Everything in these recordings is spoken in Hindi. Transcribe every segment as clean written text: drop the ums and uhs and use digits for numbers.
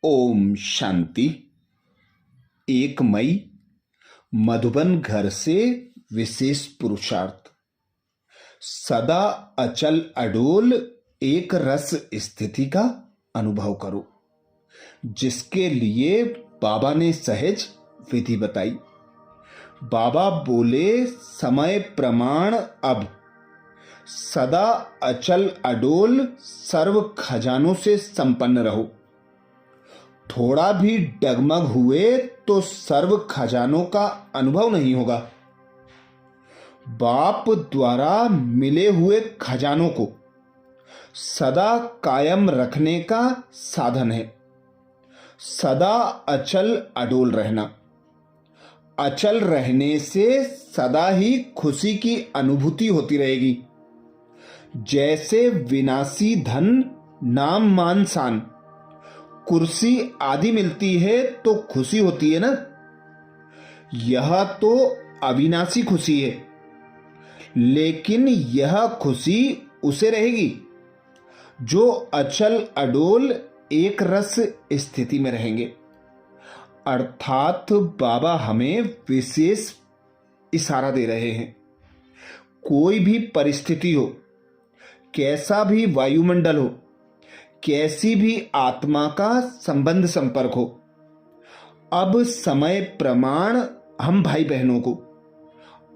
ओम शांति। 1 मई मधुबन घर से विशेष पुरुषार्थ। सदा अचल अडोल एक रस स्थिति का अनुभव करो, जिसके लिए बाबा ने सहज विधि बताई। बाबा बोले, समय प्रमाण अब सदा अचल अडोल सर्व खजानों से संपन्न रहो। थोड़ा भी डगमग हुए तो सर्व खजानों का अनुभव नहीं होगा। बाप द्वारा मिले हुए खजानों को सदा कायम रखने का साधन है सदा अचल अडोल रहना। अचल रहने से सदा ही खुशी की अनुभूति होती रहेगी। जैसे विनाशी धन, नाम, मान, शान, कुर्सी आदि मिलती है तो खुशी होती है ना। यह तो अविनाशी खुशी है, लेकिन यह खुशी उसे रहेगी जो अचल अडोल एक रस स्थिति में रहेंगे। अर्थात बाबा हमें विशेष इशारा दे रहे हैं। कोई भी परिस्थिति हो, कैसा भी वायुमंडल हो, कैसी भी आत्मा का संबंध संपर्क हो, अब समय प्रमाण हम भाई बहनों को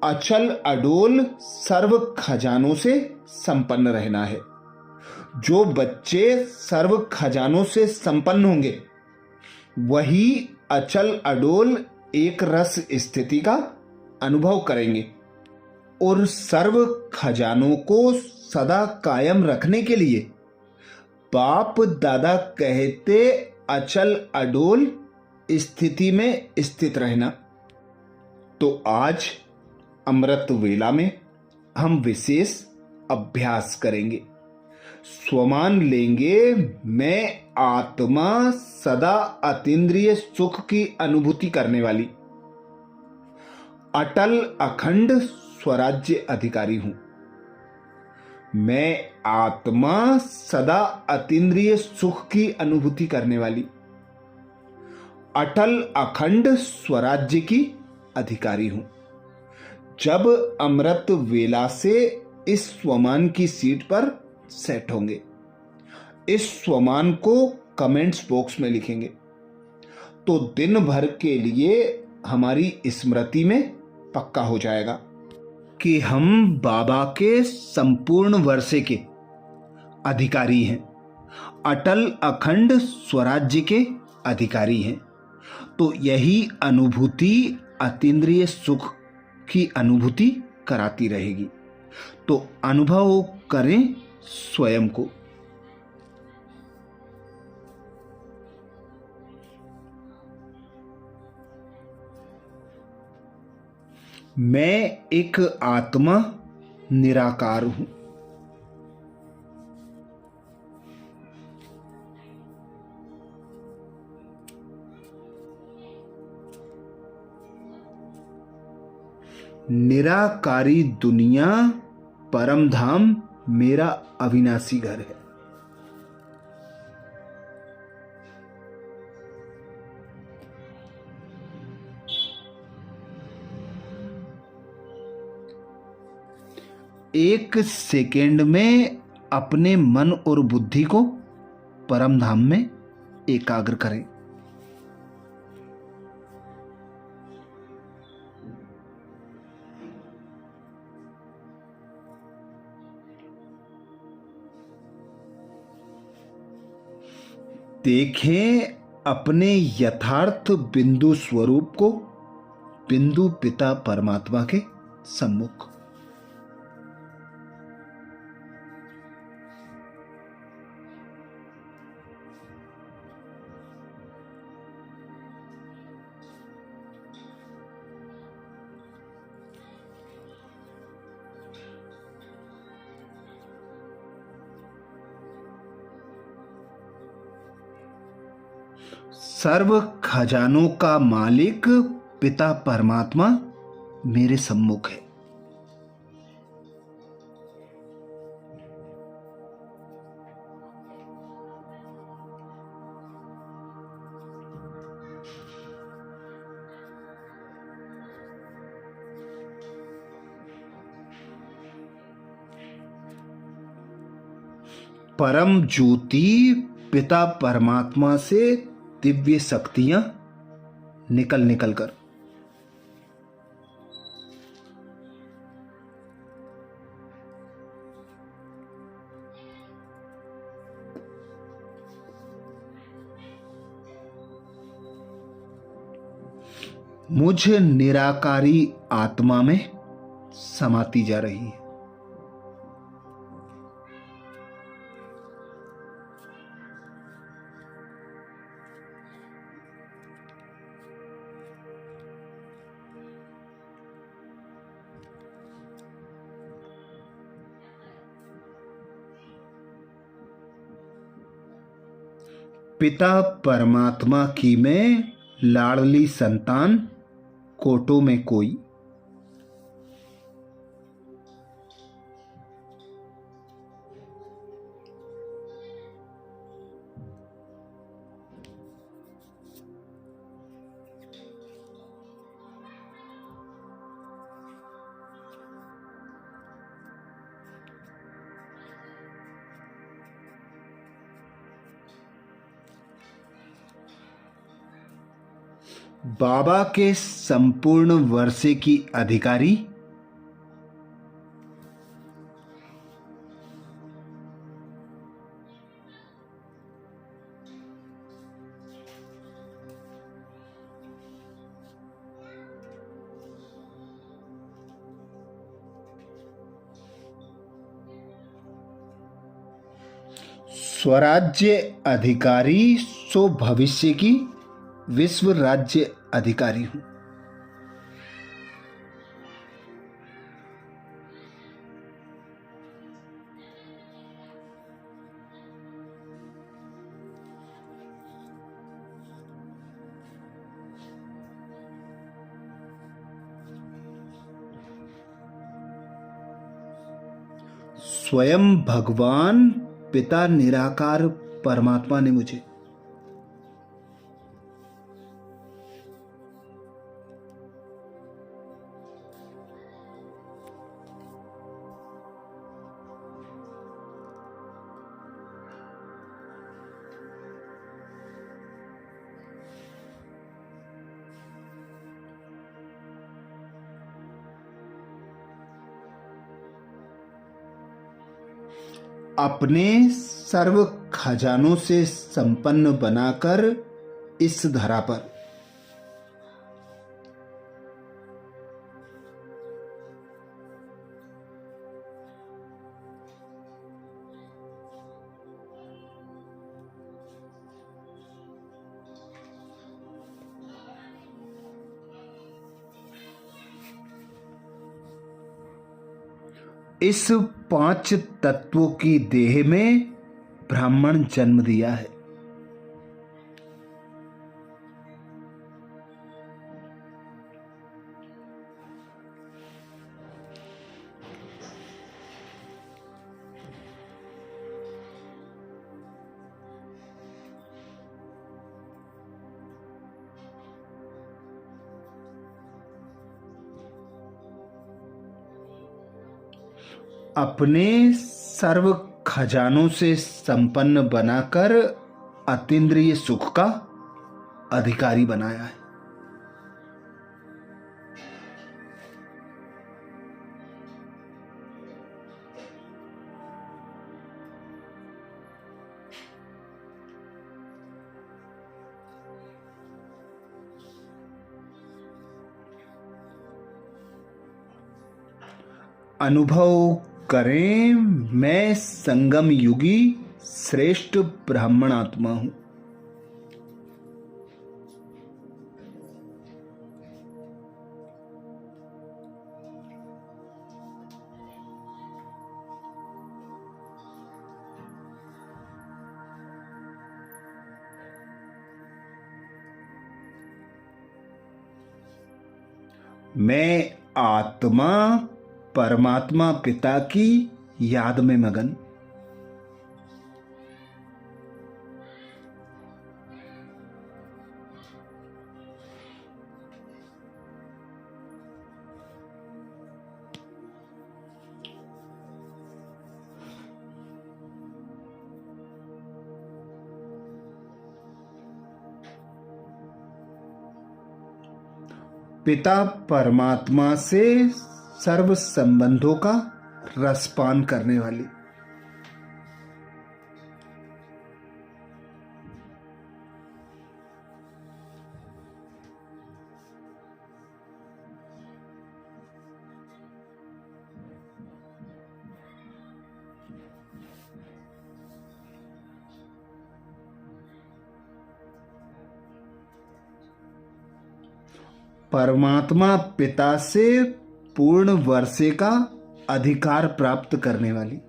अचल अडोल सर्व खजानों से संपन्न रहना है। जो बच्चे सर्व खजानों से संपन्न होंगे वही अचल अडोल एक रस स्थिति का अनुभव करेंगे। और सर्व खजानों को सदा कायम रखने के लिए बाप दादा कहते अचल अडोल स्थिति में स्थित रहना। तो आज अमृत वेला में हम विशेष अभ्यास करेंगे। स्वमान लेंगे, मैं आत्मा सदा अतीन्द्रिय सुख की अनुभूति करने वाली अटल अखंड स्वराज्य अधिकारी हूं। मैं आत्मा सदा अतीन्द्रिय सुख की अनुभूति करने वाली अटल अखंड स्वराज्य की अधिकारी हूं। जब अमृत वेला से इस स्वमान की सीट पर सेट होंगे, इस स्वमान को कमेंट्स बॉक्स में लिखेंगे, तो दिन भर के लिए हमारी स्मृति में पक्का हो जाएगा कि हम बाबा के संपूर्ण वर्षे के अधिकारी हैं, अटल अखंड स्वराज्य के अधिकारी हैं। तो यही अनुभूति अतीन्द्रिय सुख की अनुभूति कराती रहेगी। तो अनुभव करें स्वयं को। मैं एक आत्मा निराकार हूं। निराकारी दुनिया परम धाम मेरा अविनाशी घर है। एक सेकेंड में अपने मन और बुद्धि को परम धाम में एकाग्र करें। देखें अपने यथार्थ बिंदु स्वरूप को बिंदु पिता परमात्मा के सम्मुख। सर्व खजानों का मालिक पिता परमात्मा मेरे सम्मुख है। परम ज्योति पिता परमात्मा से दिव्य शक्तियां निकल निकल कर मुझ निराकारी आत्मा में समाती जा रही है। पिता परमात्मा की मैं लाडली संतान, कोटों में कोई। बाबा के संपूर्ण वर्षे की अधिकारी, स्वराज्य अधिकारी सो भविष्य की विश्व राज्य अधिकारी हूं। स्वयं भगवान पिता निराकार परमात्मा ने मुझे अपने सर्व खजानों से संपन्न बनाकर इस धरा पर इस 5 तत्वों की देह में ब्राह्मण जन्म दिया है। अपने सर्व खजानों से संपन्न बनाकर अतीन्द्रिय सुख का अधिकारी बनाया है। अनुभव करें, मैं संगम युगी श्रेष्ठ ब्राह्मण आत्मा हूं। मैं आत्मा परमात्मा पिता की याद में मगन। पिता परमात्मा से सर्व संबंधों का रसपान करने वाली। परमात्मा पिता से पूर्ण वर्षे का अधिकार प्राप्त करने वाली।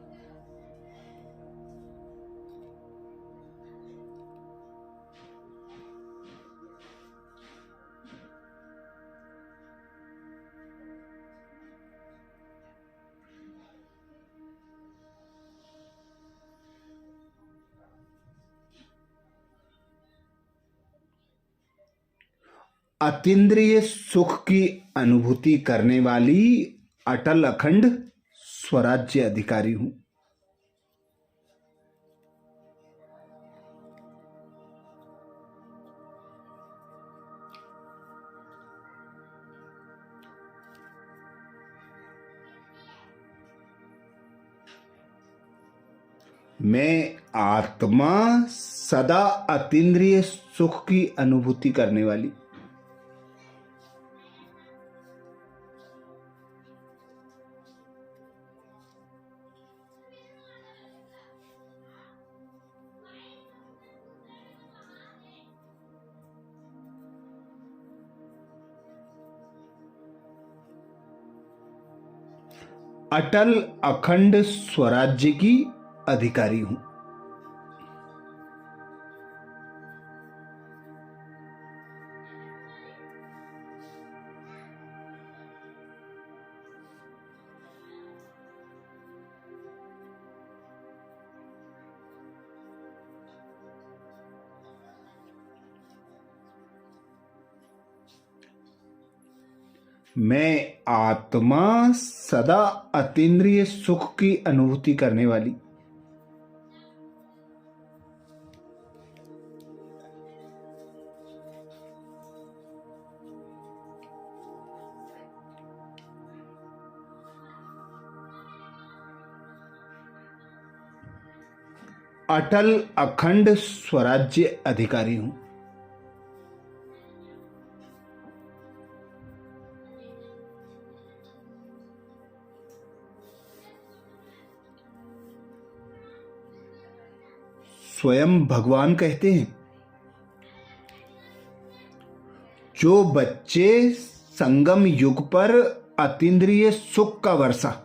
अतीन्द्रिय सुख की अनुभूति करने वाली अटल अखंड स्वराज्य अधिकारी हूं। मैं आत्मा सदा अतीन्द्रिय सुख की अनुभूति करने वाली। अटल अखंड स्वराज्य की अधिकारी हूं। मैं आत्मा सदा अतीन्द्रिय सुख की अनुभूति करने वाली। अटल अखंड स्वराज्य अधिकारी हूं। स्वयं भगवान कहते हैं, जो बच्चे संगम युग पर अतीन्द्रिय सुख का वर्षा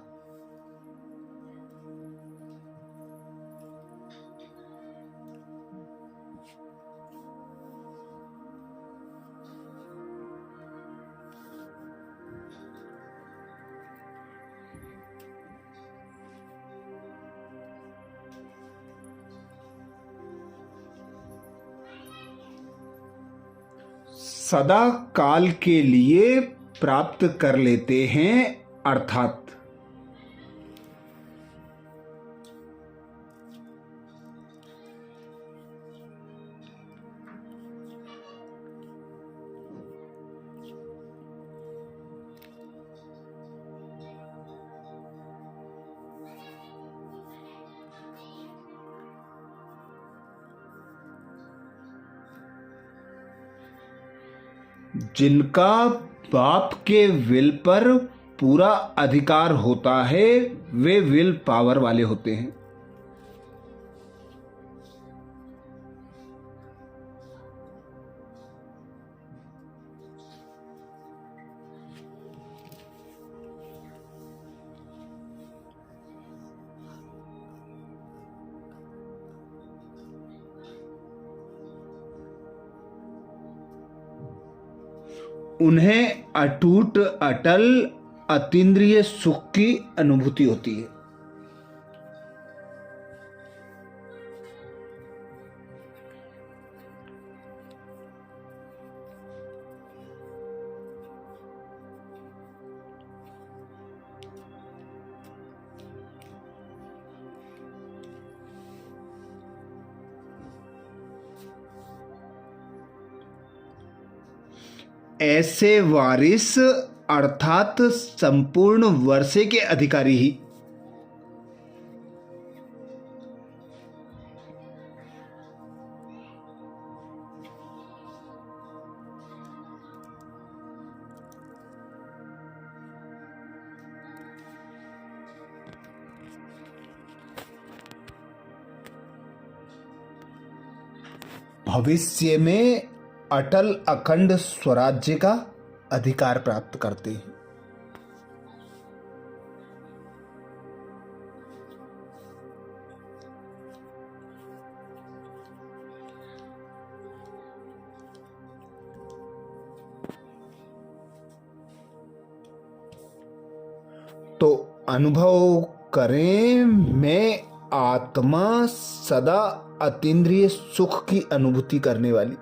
सदा काल के लिए प्राप्त कर लेते हैं, अर्थात जिनका बाप के विल पर पूरा अधिकार होता है, वे विल पावर वाले होते हैं। उन्हें अटूट अटल अतीन्द्रिय सुख की अनुभूति होती है। ऐसे वारिस अर्थात संपूर्ण वर्षे के अधिकारी ही भविष्य में अटल अखंड स्वराज्य का अधिकार प्राप्त करते हैं। तो अनुभव करें, मैं आत्मा सदा अतीन्द्रिय सुख की अनुभूति करने वाली।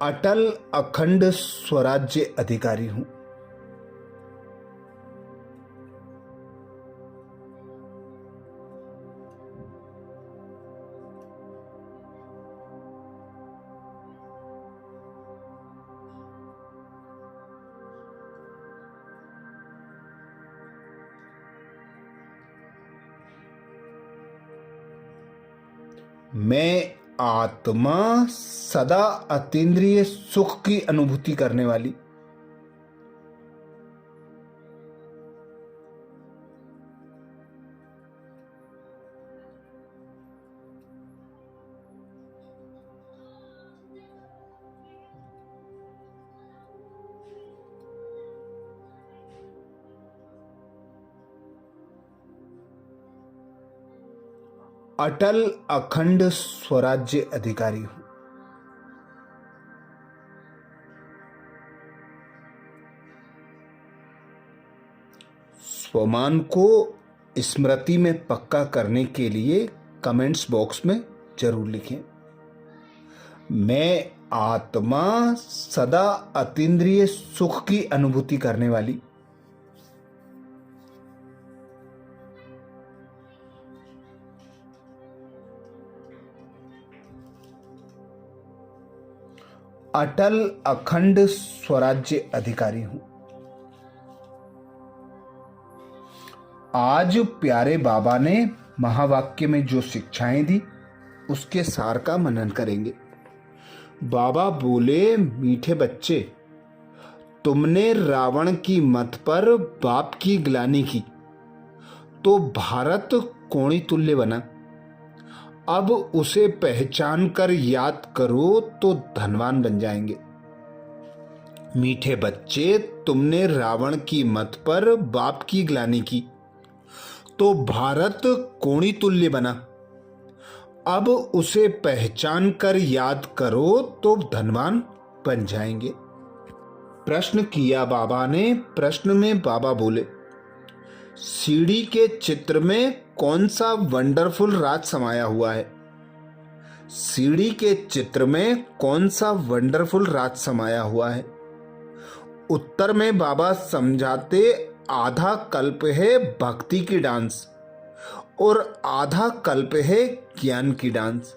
अटल अखंड स्वराज्य अधिकारी हूं। मैं आत्मा सदा अतीन्द्रिय सुख की अनुभूति करने वाली। अटल अखंड स्वराज्य अधिकारी हूं। स्वमान को स्मृति में पक्का करने के लिए कमेंट्स बॉक्स में जरूर लिखें। मैं आत्मा सदा अतीन्द्रिय सुख की अनुभूति करने वाली। अटल अखंड स्वराज्य अधिकारी हूं। आज प्यारे बाबा ने महावाक्य में जो शिक्षाएं दी उसके सार का मनन करेंगे। बाबा बोले, मीठे बच्चे, तुमने रावण की मत पर बाप की ग्लानि की तो भारत कोणी तुल्य बना। अब उसे पहचान कर याद करो तो धनवान बन जाएंगे। मीठे बच्चे, तुमने रावण की मत पर बाप की ग्लानि की तो भारत कोणी तुल्य बना। अब उसे पहचान कर याद करो तो धनवान बन जाएंगे। प्रश्न किया बाबा ने। प्रश्न में बाबा बोले, सीढ़ी के चित्र में कौन सा वंडरफुल राज समाया हुआ है? सीढ़ी के चित्र में कौन सा वंडरफुल राज समाया हुआ है? उत्तर में बाबा समझाते, आधा कल्प है भक्ति की डांस और आधा कल्प है ज्ञान की डांस।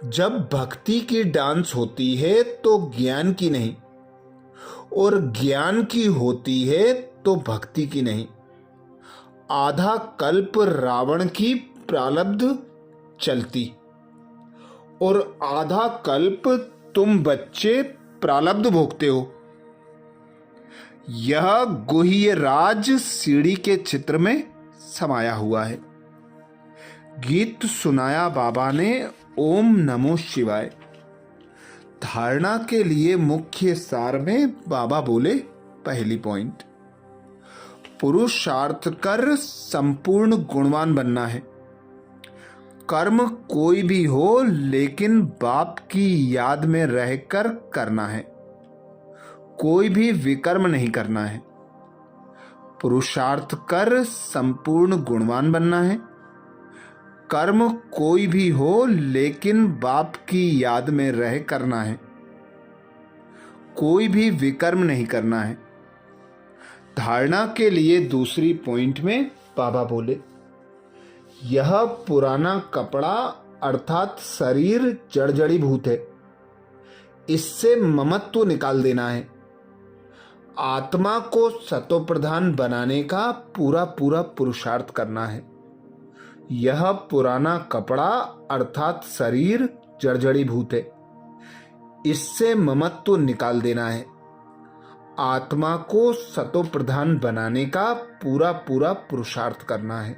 जब भक्ति की डांस होती है तो ज्ञान की नहीं, और ज्ञान की होती है तो भक्ति की नहीं। आधा कल्प रावण की प्रारब्ध चलती और आधा कल्प तुम बच्चे प्रारब्ध भोगते हो। यह गुह्य राज सीढ़ी के चित्र में समाया हुआ है। गीत सुनाया बाबा ने, ओम नमो शिवाय। धारणा के लिए मुख्य सार में बाबा बोले, पहली पॉइंट, पुरुषार्थ कर संपूर्ण गुणवान बनना है। कर्म कोई भी हो लेकिन बाप की याद में रहकर करना है। कोई भी विकर्म नहीं करना है। पुरुषार्थ कर संपूर्ण गुणवान बनना है। कर्म कोई भी हो लेकिन बाप की याद में रह करना है, कोई भी विकर्म नहीं करना है। धारणा के लिए दूसरी पॉइंट में बाबा बोले, यह पुराना कपड़ा अर्थात शरीर जड़जड़ीभूत है, इससे ममत्व निकाल देना है। आत्मा को सतोप्रधान बनाने का पूरा पूरा पुरुषार्थ करना है। यह पुराना कपड़ा अर्थात शरीर जड़जड़ीभूत है, इससे ममत्व निकाल देना है। आत्मा को सतोप्रधान बनाने का पूरा पूरा पुरुषार्थ करना है।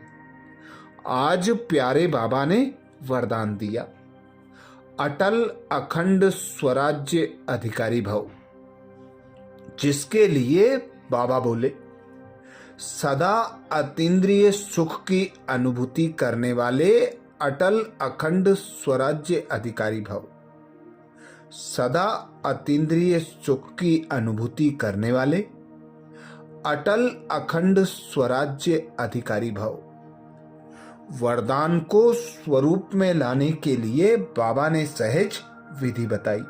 आज प्यारे बाबा ने वरदान दिया, अटल अखंड स्वराज्य अधिकारी भव, जिसके लिए बाबा बोले, सदा अतीन्द्रिय सुख की अनुभूति करने वाले अटल अखंड स्वराज्य अधिकारी भव। सदा अतीन्द्रिय सुख की अनुभूति करने वाले अटल अखंड स्वराज्य अधिकारी भव। वरदान को स्वरूप में लाने के लिए बाबा ने सहज विधि बताई।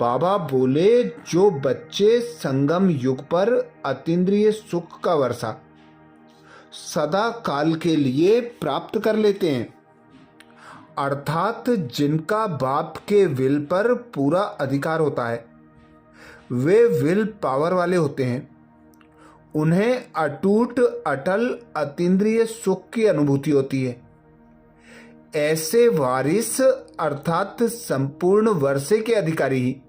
बाबा बोले, जो बच्चे संगम युग पर अतीन्द्रिय सुख का वर्षा सदा काल के लिए प्राप्त कर लेते हैं, अर्थात जिनका बाप के विल पर पूरा अधिकार होता है, वे विल पावर वाले होते हैं, उन्हें अटूट अटल अतीन्द्रिय सुख की अनुभूति होती है। ऐसे वारिस अर्थात संपूर्ण वर्षे के अधिकारी ही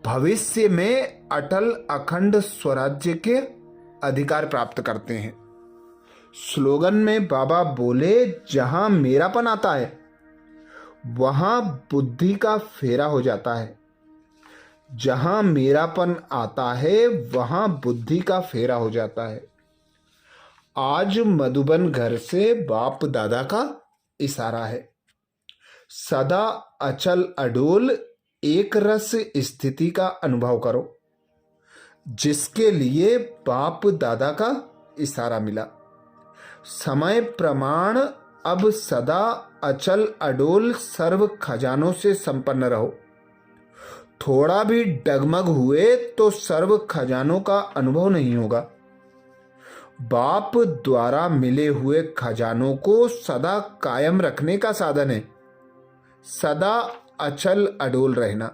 भविष्य में अटल अखंड स्वराज्य के अधिकार प्राप्त करते हैं। स्लोगन में बाबा बोले, जहां मेरापन आता है वहां बुद्धि का फेरा हो जाता है। जहां मेरापन आता है वहां बुद्धि का फेरा हो जाता है। आज मधुबन घर से बाप दादा का इशारा है, सदा अचल अडोल एक रस स्थिति का अनुभव करो, जिसके लिए बाप दादा का इशारा मिला। समय प्रमाण अब सदा अचल अडोल सर्व खजानों से संपन्न रहो। थोड़ा भी डगमग हुए तो सर्व खजानों का अनुभव नहीं होगा। बाप द्वारा मिले हुए खजानों को सदा कायम रखने का साधन है सदा अचल अडोल रहना।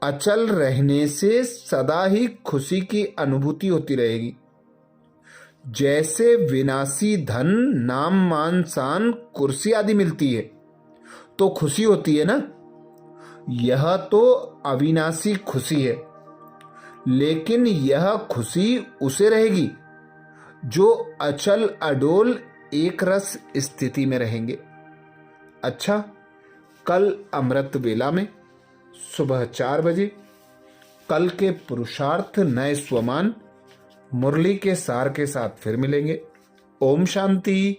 अचल रहने से सदा ही खुशी की अनुभूति होती रहेगी। जैसे विनाशी धन, नाम मान शान, कुर्सी आदि मिलती है तो खुशी होती है ना, यह तो अविनाशी खुशी है, लेकिन यह खुशी उसे रहेगी जो अचल अडोल एक रस स्थिति में रहेंगे। अच्छा, कल अमृत वेला में सुबह 4 बजे कल के पुरुषार्थ नए स्वमान मुरली के सार के साथ फिर मिलेंगे। ओम शांति।